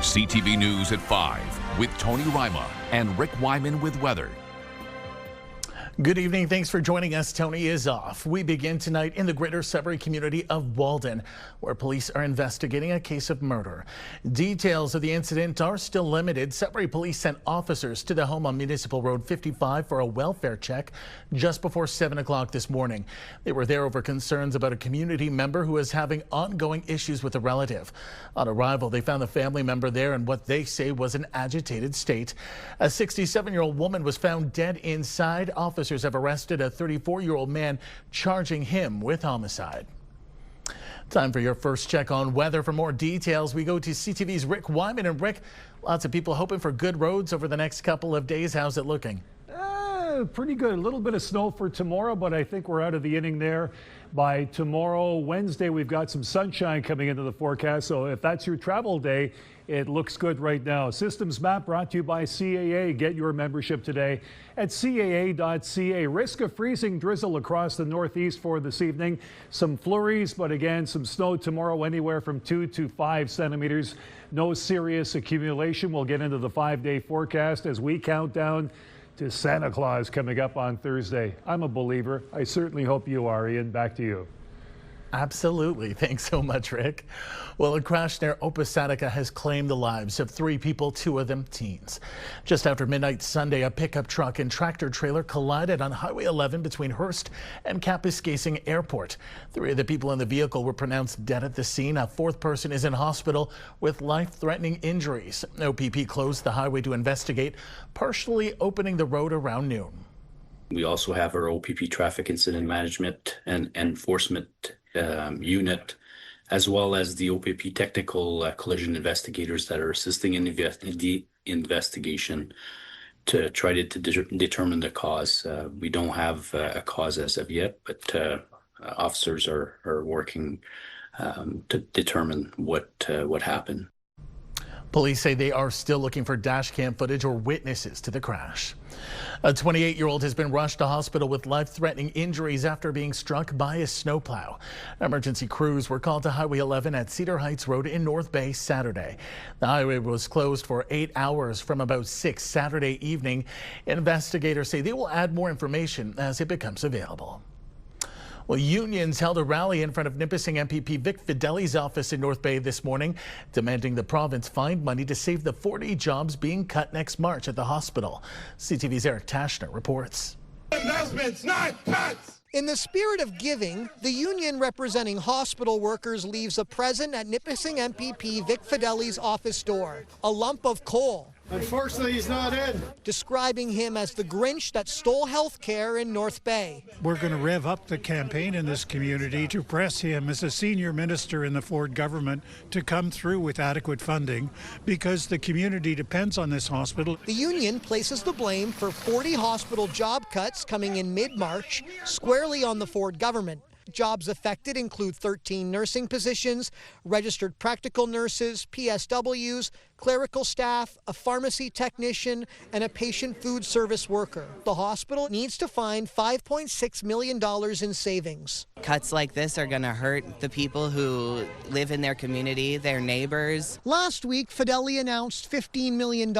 CTV News at 5 with Tony Rima and Rick Wyman with weather. Good evening. Thanks for joining us. Tony is off. We begin tonight in the greater Sudbury community of Walden, where police are investigating a case of murder. Details of the incident are still limited. Sudbury police sent officers to the home on Municipal Road 55 for a welfare check just before 7 o'clock this morning. They were there over concerns about a community member who is having ongoing issues with a relative. On arrival, they found the family member there in what they say was an agitated state. A 67-year-old woman was found dead inside. Officers have arrested a 34-year-old man, charging him with homicide. Time for your first check on weather. For more details, we go to CTV's Rick Wyman. And Rick, lots of people hoping for good roads over the next couple of days. How's it looking? Pretty good. A little bit of snow for tomorrow, but I think we're out of the inning there. By tomorrow, Wednesday, we've got some sunshine coming into the forecast. So if that's your travel day, it looks good right now. Systems Map brought to you by CAA. Get your membership today at CAA.ca. Risk of freezing drizzle across the Northeast for this evening. Some flurries, but again, some snow tomorrow, anywhere from 2 to 5 centimeters. No serious accumulation. We'll get into the 5-day forecast as we count down to Santa Claus coming up on Thursday. I'm a believer. I certainly hope you are, Ian. Back to you. Absolutely. Thanks so much, Rick. Well, a crash near Opasatika has claimed the lives of 3 people, 2 of them teens. Just after midnight Sunday, a pickup truck and tractor trailer collided on Highway 11 between Hearst and Kapuskasing Airport. 3 of the people in the vehicle were pronounced dead at the scene. A 4th person is in hospital with life-threatening injuries. OPP closed the highway to investigate, partially opening the road around noon. We also have our OPP traffic incident management and enforcement unit, as well as the OPP technical collision investigators that are assisting in the investigation to try to determine the cause. We don't have a cause as of yet, but officers are working to determine what happened. Police say they are still looking for dash cam footage or witnesses to the crash. A 28-year-old has been rushed to hospital with life-threatening injuries after being struck by a snowplow. Emergency crews were called to Highway 11 at Cedar Heights Road in North Bay Saturday. The highway was closed for 8 hours from about 6 Saturday evening. Investigators say they will add more information as it becomes available. Well, unions held a rally in front of Nipissing MPP Vic Fideli's office in North Bay this morning, demanding the province find money to save the 40 jobs being cut next March at the hospital. CTV's Eric Tashner reports. Investments, not cuts. In the spirit of giving, the union representing hospital workers leaves a present at Nipissing MPP Vic Fideli's office door, a lump of coal. Unfortunately, he's not in. Describing him as the Grinch that stole health care in North Bay. We're going to rev up the campaign in this community to press him as a senior minister in the Ford government to come through with adequate funding because the community depends on this hospital. The union places the blame for 40 hospital job cuts coming in mid-March squarely on the Ford government. Jobs affected include 13 nursing positions, registered practical nurses, PSWs, clerical staff, a pharmacy technician, and a patient food service worker. The hospital needs to find $5.6 million in savings. Cuts like this are going to hurt the people who live in their community, their neighbors. Last week, Fideli announced $15 million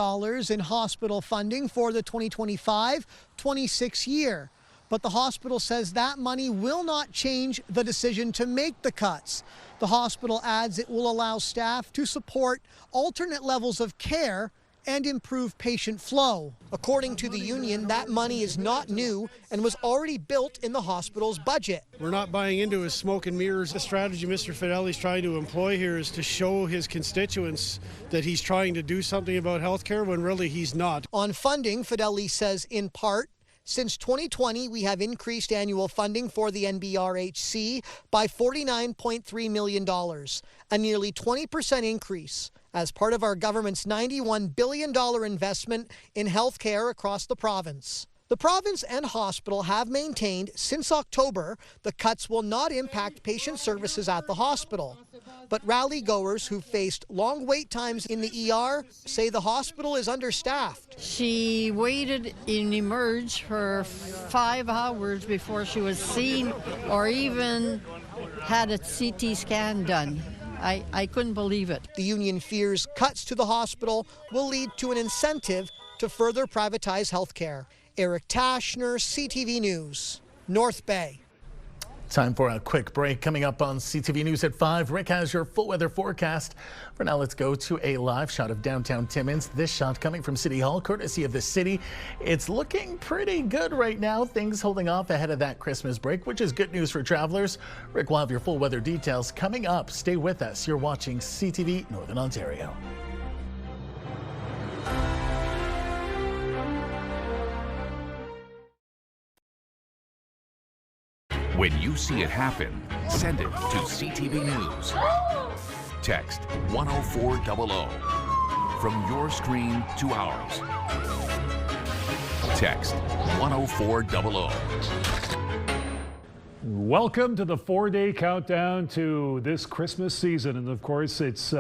in hospital funding for the 2025-26 year. But the hospital says that money will not change the decision to make the cuts. The hospital adds it will allow staff to support alternate levels of care and improve patient flow. According to the union, that money is not new and was already built in the hospital's budget. We're not buying into his smoke and mirrors. The strategy Mr. Fideli's trying to employ here is to show his constituents that he's trying to do something about health care when really he's not. On funding, Fideli says in part, since 2020, we have increased annual funding for the NBRHC by $49.3 million, a nearly 20% increase as part of our government's $91 billion investment in health care across the province. The province and hospital have maintained since October the cuts will not impact patient services at the hospital. But rally-goers who faced long wait times in the ER say the hospital is understaffed. She waited in Emerge for 5 hours before she was seen or even had a CT scan done. I couldn't believe it. The union fears cuts to the hospital will lead to an incentive to further privatize health care. Eric Tashner, CTV News, North Bay. Time for a quick break. Coming up on CTV News at 5, Rick has your full weather forecast. For now, let's go to a live shot of downtown Timmins. This shot coming from City Hall, courtesy of the city. It's looking pretty good right now. Things holding off ahead of that Christmas break, which is good news for travelers. Rick will have your full weather details coming up. Stay with us. You're watching CTV Northern Ontario. When you see it happen, send it to CTV News. Text 10400 from your screen to ours. Text 10400. Welcome to the 4-day countdown to this Christmas season. And of course, it's,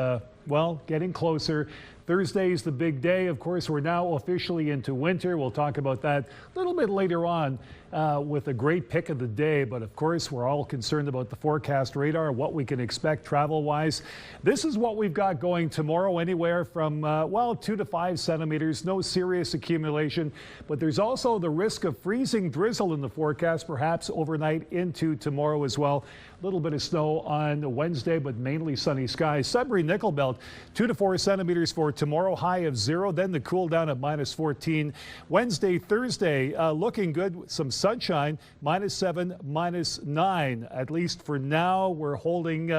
getting closer. Thursday is the big day. Of course, we're now officially into winter. We'll talk about that a little bit later on with a great pick of the day. But of course, we're all concerned about the forecast radar, what we can expect travel-wise. This is what we've got going tomorrow, anywhere from, 2 to 5 centimeters. No serious accumulation. But there's also the risk of freezing drizzle in the forecast, perhaps overnight into tomorrow as well. A little bit of snow on Wednesday, but mainly sunny skies. Sudbury Nickel Belt, 2 to 4 centimeters for tomorrow, high of 0. Then the cool down at -14. Wednesday, Thursday, looking good. Some sunshine, -7, -9. At least for now, we're holding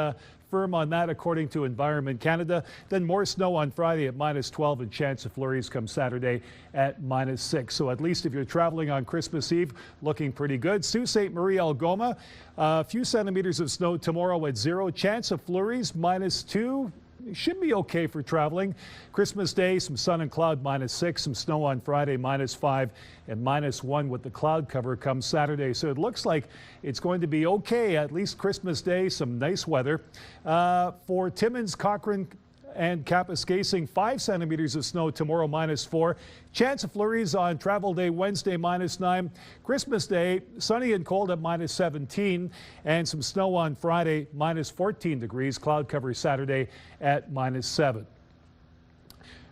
firm on that according to Environment Canada. Then more snow on Friday at -12 and chance of flurries come Saturday at -6. So at least if you're traveling on Christmas Eve, looking pretty good. Sault Ste. Marie, Algoma, a few centimeters of snow tomorrow at 0. Chance of flurries -2. It should be okay for traveling. Christmas Day, some sun and cloud, -6. Some snow on Friday, -5. And -1 with the cloud cover come Saturday. So it looks like it's going to be okay, at least Christmas Day, some nice weather. For Timmins, Cochrane, and Kapuskasing, 5 centimeters of snow tomorrow, -4. Chance of flurries on travel day Wednesday, -9. Christmas Day, sunny and cold at -17. And some snow on Friday, -14 degrees. Cloud cover Saturday at -7.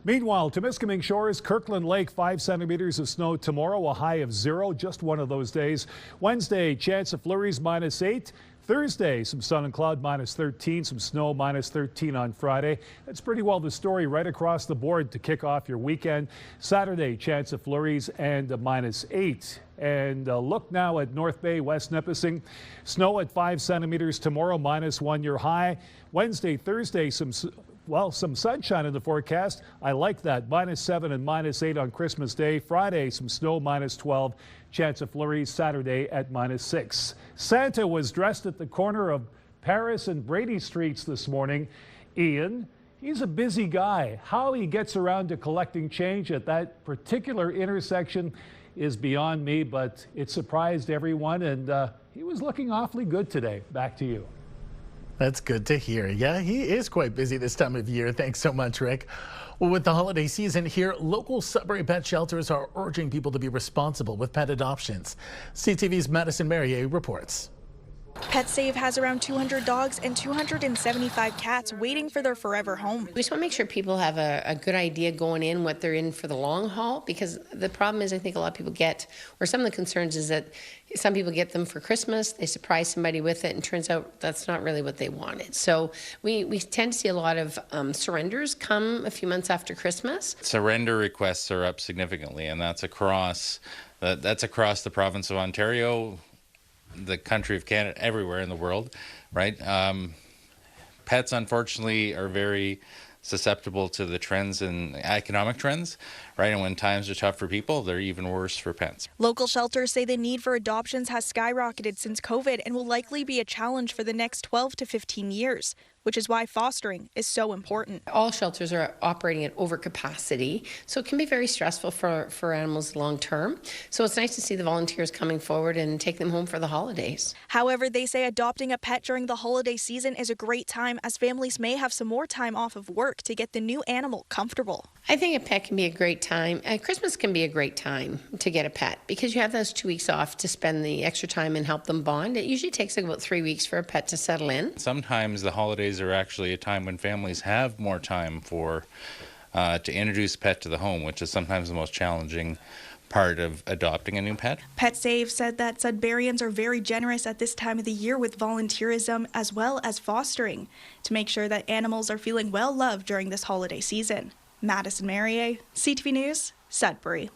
Meanwhile, Temiskaming Shores, Kirkland Lake, 5 centimeters of snow tomorrow, a high of 0. Just one of those days. Wednesday, chance of flurries, -8. Thursday, some sun and cloud, -13, some snow, -13 on Friday. That's pretty well the story right across the board to kick off your weekend. Saturday, chance of flurries and -8. And look now at North Bay, West Nipissing. Snow at 5 centimeters tomorrow, -1 your high. Wednesday, Thursday, some sunshine in the forecast. I like that. -7 and -8 on Christmas Day. Friday, some snow, -12. Chance of flurries Saturday at -6. Santa was dressed at the corner of Paris and Brady Streets this morning. Ian, he's a busy guy. How he gets around to collecting change at that particular intersection is beyond me, but it surprised everyone, and he was looking awfully good today. Back to you. That's good to hear. Yeah, he is quite busy this time of year. Thanks so much, Rick. Well, with the holiday season here, local Sudbury pet shelters are urging people to be responsible with pet adoptions. CTV's Madison Merrier reports. PetSave has around 200 dogs and 275 cats waiting for their forever home. We just want to make sure people have a good idea going in, what they're in for the long haul, because the problem is I think a lot of people get, or some of the concerns is that some people get them for Christmas, they surprise somebody with it, and turns out that's not really what they wanted. So we tend to see a lot of surrenders come a few months after Christmas. Surrender requests are up significantly, and that's across the province of Ontario, the country of Canada, everywhere in the world, right? Pets, unfortunately, are very susceptible to the trends and economic trends, right? And when times are tough for people, they're even worse for pets. Local shelters say the need for adoptions has skyrocketed since COVID and will likely be a challenge for the next 12 to 15 years, which is why fostering is so important. All shelters are operating at overcapacity, so it can be very stressful for animals long term. So it's nice to see the volunteers coming forward and take them home for the holidays. However, they say adopting a pet during the holiday season is a great time, as families may have some more time off of work to get the new animal comfortable. I think a pet can be a great time. Christmas can be a great time to get a pet because you have those 2 weeks off to spend the extra time and help them bond. It usually takes about 3 weeks for a pet to settle in. Sometimes the holidays are actually a time when families have more time for to introduce a pet to the home, which is sometimes the most challenging part of adopting a new pet. PetSave said that Sudburyans are very generous at this time of the year with volunteerism as well as fostering to make sure that animals are feeling well loved during this holiday season. Madison Marier, CTV News, Sudbury.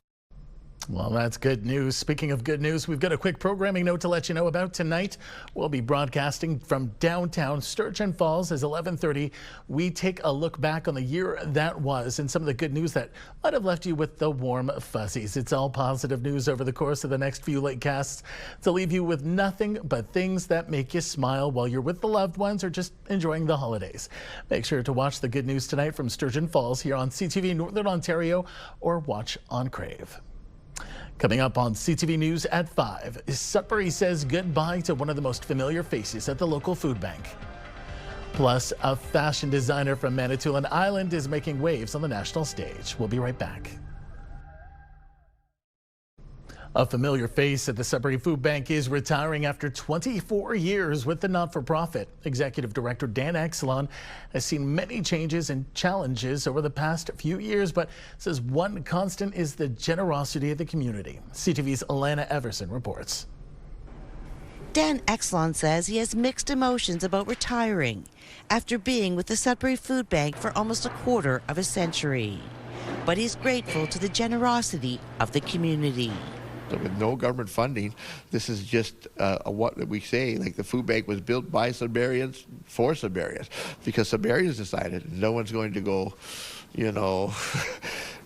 Well, that's good news. Speaking of good news, we've got a quick programming note to let you know about tonight. We'll be broadcasting from downtown Sturgeon Falls as 11:30. We take a look back on the year that was and some of the good news that might have left you with the warm fuzzies. It's all positive news over the course of the next few late casts to leave you with nothing but things that make you smile while you're with the loved ones or just enjoying the holidays. Make sure to watch the good news tonight from Sturgeon Falls here on CTV Northern Ontario or watch on Crave. Coming up on CTV News at 5, Sudbury says goodbye to one of the most familiar faces at the local food bank. Plus, a fashion designer from Manitoulin Island is making waves on the national stage. We'll be right back. A familiar face at the Sudbury Food Bank is retiring after 24 years with the not-for-profit. Executive Director Dan Exelon has seen many changes and challenges over the past few years, but says one constant is the generosity of the community. CTV's Alana Everson reports. Dan Exelon says he has mixed emotions about retiring after being with the Sudbury Food Bank for almost a quarter of a century. But he's grateful to the generosity of the community. With no government funding, this is just what we say, like the food bank was built by Sudburyans for Sudburyans, because Sudburyans decided no one's going to go, no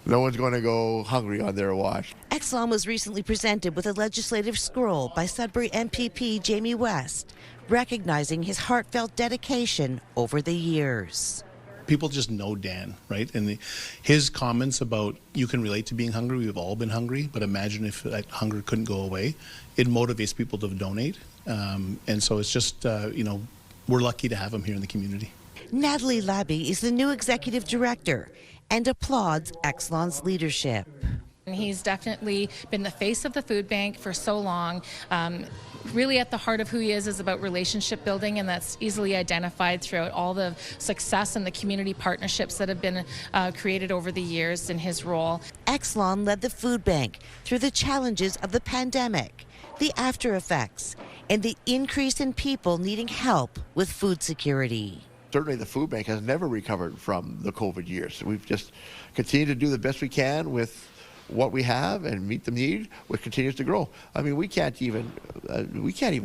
one's going to go hungry on their watch. Exelon was recently presented with a legislative scroll by Sudbury MPP Jamie West, recognizing his heartfelt dedication over the years. People just know Dan, right? And his comments about you can relate to being hungry. We've all been hungry, but imagine if that hunger couldn't go away. It motivates people to donate. And so it's just, we're lucky to have him here in the community. Natalie Labby is the new executive director and applauds Exelon's leadership. He's definitely been the face of the food bank for so long. Really at the heart of who he is about relationship building, and that's easily identified throughout all the success and the community partnerships that have been created over the years in his role. Exelon led the food bank through the challenges of the pandemic, the after effects, and the increase in people needing help with food security. Certainly the food bank has never recovered from the COVID years. We've just continued to do the best we can with what we have and meet the need, which continues to grow. I mean, we can't even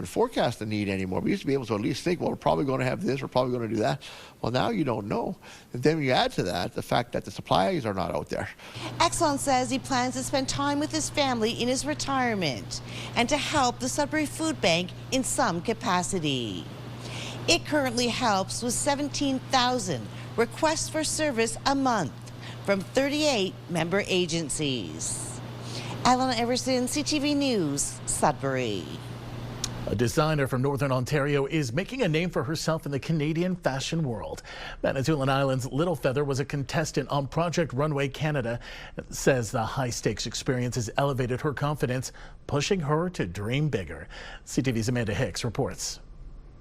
forecast the need anymore. We used to be able to at least think, well, we're probably going to have this, we're probably going to do that. Well, now you don't know. And then you add to that the fact that the supplies are not out there. Exelon says he plans to spend time with his family in his retirement and to help the Sudbury Food Bank in some capacity. It currently helps with 17,000 requests for service a month from 38 member agencies. Alana Everson, CTV News, Sudbury. A designer from Northern Ontario is making a name for herself in the Canadian fashion world. Manitoulin Island's Little Feather was a contestant on Project Runway Canada. It says the high-stakes experience has elevated her confidence, pushing her to dream bigger. CTV's Amanda Hicks reports.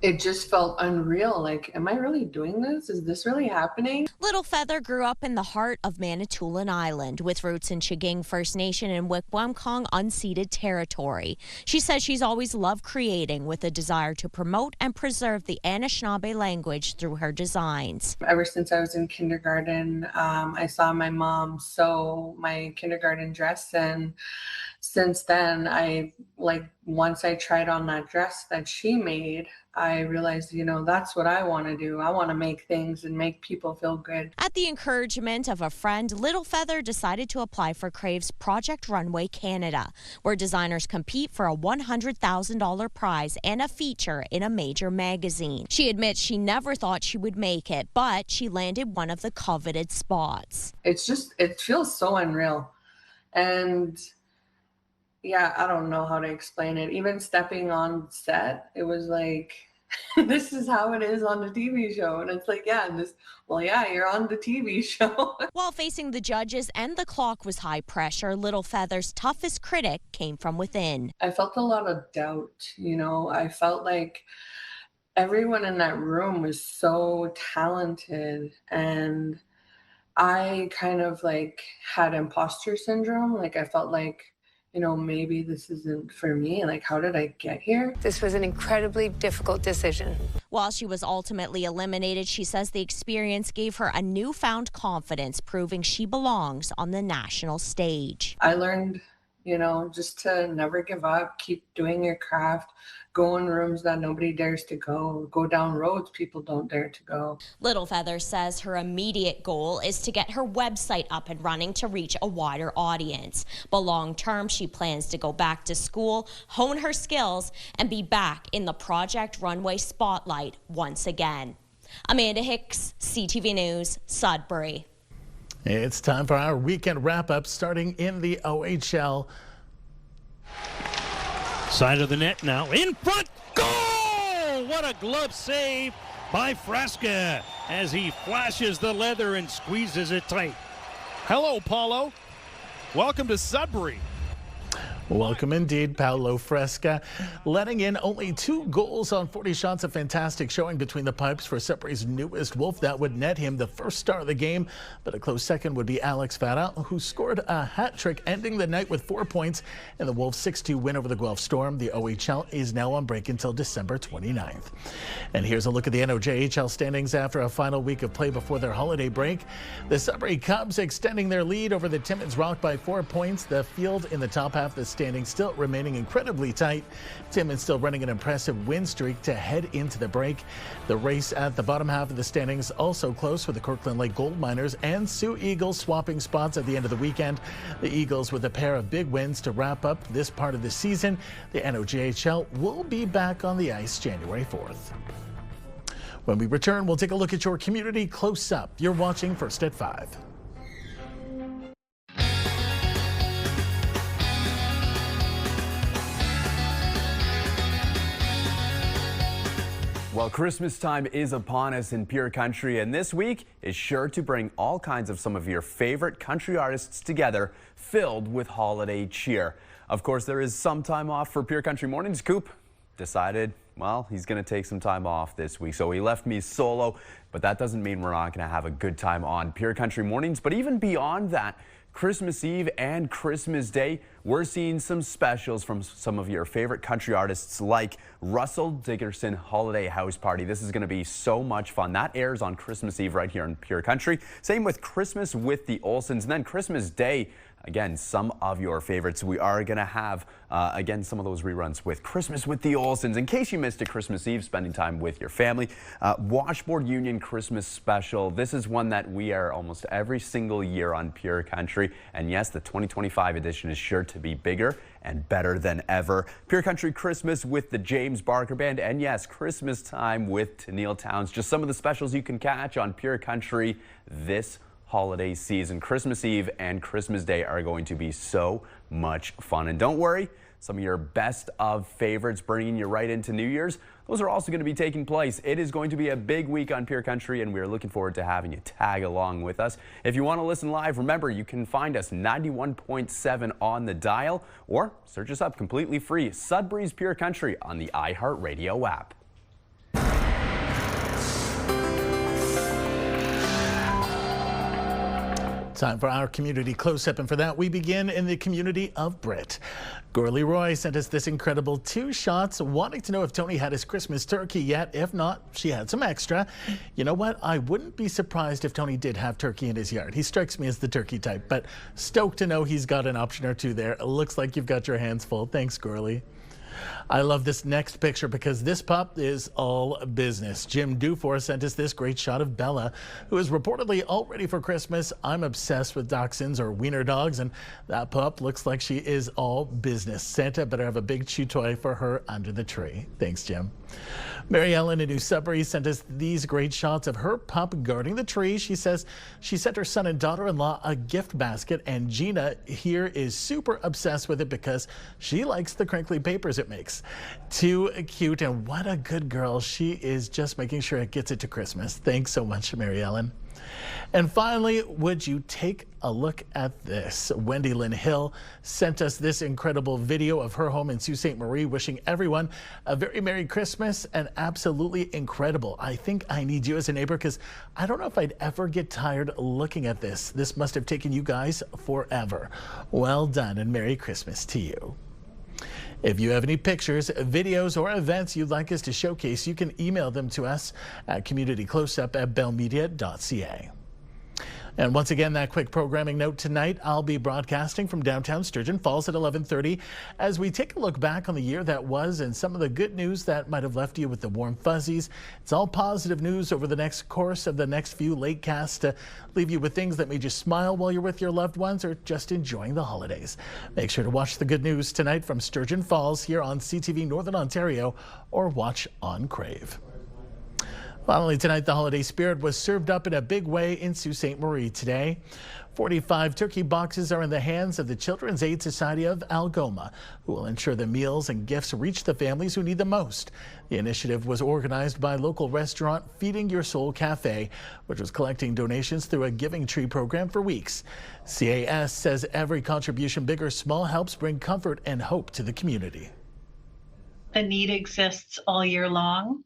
It just felt unreal. Like, am I really doing this? Is this really happening? Little Feather grew up in the heart of Manitoulin Island with roots in Chiging First Nation and Wikwemkong unceded territory. She says she's always loved creating with a desire to promote and preserve the Anishinaabe language through her designs. Ever since I was in kindergarten, I saw my mom sew my kindergarten dress, and since then, once I tried on that dress that she made, I realized, that's what I want to do. I want to make things and make people feel good. At the encouragement of a friend, Little Feather decided to apply for Crave's Project Runway Canada, where designers compete for a $100,000 prize and a feature in a major magazine. She admits she never thought she would make it, but she landed one of the coveted spots. It feels so unreal. And yeah, I don't know how to explain it. Even stepping on set, it was like this is how it is on the TV show. And it's like, yeah, you're on the TV show. While facing the judges and the clock was high pressure, Little Feather's toughest critic came from within. I felt a lot of doubt, I felt like everyone in that room was so talented, and I kind of like had imposter syndrome. Like I felt like, maybe this isn't for me. Like, how did I get here? This was an incredibly difficult decision. While she was ultimately eliminated, she says the experience gave her a newfound confidence, proving she belongs on the national stage. I learned, just to never give up, keep doing your craft, go in rooms that nobody dares to go down roads people don't dare to go. Little Feather says her immediate goal is to get her website up and running to reach a wider audience. But long term, she plans to go back to school, hone her skills, and be back in the Project Runway spotlight once again. Amanda Hicks, CTV News, Sudbury. It's time for our weekend wrap-up, starting in the OHL. Side of the net now, in front, goal! What a glove save by Fresca as he flashes the leather and squeezes it tight. Hello, Paulo. Welcome to Sudbury. Welcome indeed, Paolo Fresca, letting in only 2 goals on 40 shots. A fantastic showing between the pipes for Sudbury's newest Wolf. That would net him the first star of the game, but a close second would be Alex Vara, who scored a hat trick, ending the night with 4 points in the Wolves' 6-2 win over the Guelph Storm. The OHL is now on break until December 29th. And here's a look at the NOJHL standings after a final week of play before their holiday break. The Sudbury Cubs extending their lead over the Timmins Rock by 4 points. The field in the top half of the standings still remaining incredibly tight. Timmins still running an impressive win streak to head into the break. The race at the bottom half of the standings also close, with the Kirkland Lake Gold Miners and Sioux Eagles swapping spots at the end of the weekend. The Eagles with a pair of big wins to wrap up this part of the season. The NOJHL will be back on the ice January 4th. When we return, we'll take a look at your community close up. You're watching First at 5. Well, Christmas time is upon us in Pure Country, and this week is sure to bring all kinds of some of your favorite country artists together, filled with holiday cheer. Of course, there is some time off for Pure Country Mornings. Coop decided, well, he's going to take some time off this week, so he left me solo, but that doesn't mean we're not going to have a good time on Pure Country Mornings. But even beyond that, Christmas Eve and Christmas Day, we're seeing some specials from some of your favorite country artists like Russell Dickerson Holiday House Party. This is going to be so much fun. That airs on Christmas Eve right here in Pure Country. Same with Christmas with the Olsons. And then Christmas Day, again, some of your favorites. We are going to have, again, some of those reruns with Christmas with the Olsons. In case you missed it, Christmas Eve, spending time with your family. Washboard Union Christmas Special. This is one that we air almost every single year on Pure Country. And yes, the 2025 edition is sure to be bigger and better than ever. Pure Country Christmas with the James Barker Band. And yes, Christmas Time with Tennille Towns. Just some of the specials you can catch on Pure Country this holiday season. Christmas Eve and Christmas Day are going to be so much fun. And don't worry, some of your best of favorites bringing you right into New Year's, those are also going to be taking place. It is going to be a big week on Pure Country, and we're looking forward to having you tag along with us. If you want to listen live, remember, you can find us 91.7 on the dial, or search us up completely free, Sudbury's Pure Country, on the iHeartRadio app. Time for our community close-up, and for that we begin in the community of Britt. Gorley Roy sent us this incredible 2 shots, wanting to know if Tony had his Christmas turkey yet. If not, she had some extra. You know what? I wouldn't be surprised if Tony did have turkey in his yard. He strikes me as the turkey type, but stoked to know he's got an option or 2 there. It looks like you've got your hands full. Thanks, Gorley. I love this next picture because this pup is all business. Jim Dufour sent us this great shot of Bella, who is reportedly all ready for Christmas. I'm obsessed with dachshunds or wiener dogs, and that pup looks like she is all business. Santa better have a big chew toy for her under the tree. Thanks, Jim. Mary Ellen in New Sudbury sent us these great shots of her pup guarding the tree. She says she sent her son and daughter-in-law a gift basket, and Gina here is super obsessed with it because she likes the crinkly papers it makes. Too cute, and what a good girl. She is just making sure it gets it to Christmas. Thanks so much, Mary Ellen. And finally, would you take a look at this? Wendy Lynn Hill sent us this incredible video of her home in Sault Ste. Marie, wishing everyone a very Merry Christmas and absolutely incredible. I think I need you as a neighbor because I don't know if I'd ever get tired looking at this. This must have taken you guys forever. Well done and Merry Christmas to you. If you have any pictures, videos, or events you'd like us to showcase, you can email them to us at communitycloseup@bellmedia.ca. And once again, that quick programming note tonight, I'll be broadcasting from downtown Sturgeon Falls at 11:30 as we take a look back on the year that was and some of the good news that might have left you with the warm fuzzies. It's all positive news over the next course of the next few late casts to leave you with things that made you smile while you're with your loved ones or just enjoying the holidays. Make sure to watch the good news tonight from Sturgeon Falls here on CTV Northern Ontario or watch on Crave. Finally tonight, the holiday spirit was served up in a big way in Sault Ste. Marie today. 45 turkey boxes are in the hands of the Children's Aid Society of Algoma, who will ensure the meals and gifts reach the families who need them most. The initiative was organized by local restaurant Feeding Your Soul Cafe, which was collecting donations through a Giving Tree program for weeks. CAS says every contribution, big or small, helps bring comfort and hope to the community. The need exists all year long,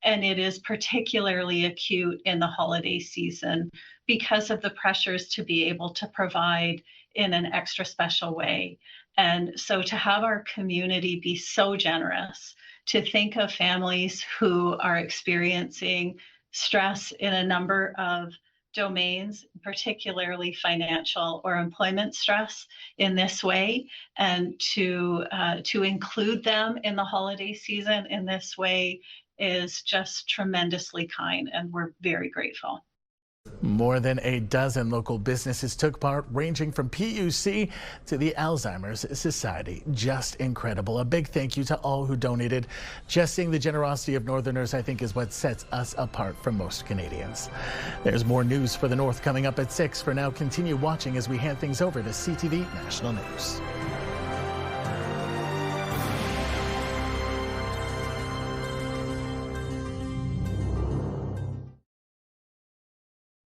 and it is particularly acute in the holiday season because of the pressures to be able to provide in an extra special way. And so to have our community be so generous, to think of families who are experiencing stress in a number of domains, particularly financial or employment stress in this way, and to include them in the holiday season in this way is just tremendously kind, and we're very grateful. More than a dozen local businesses took part, ranging from PUC to the Alzheimer's Society. Just incredible. A big thank you to all who donated. Just seeing the generosity of Northerners, I think, is what sets us apart from most Canadians. There's more news for the North coming up at 6. For now, continue watching as we hand things over to CTV National News.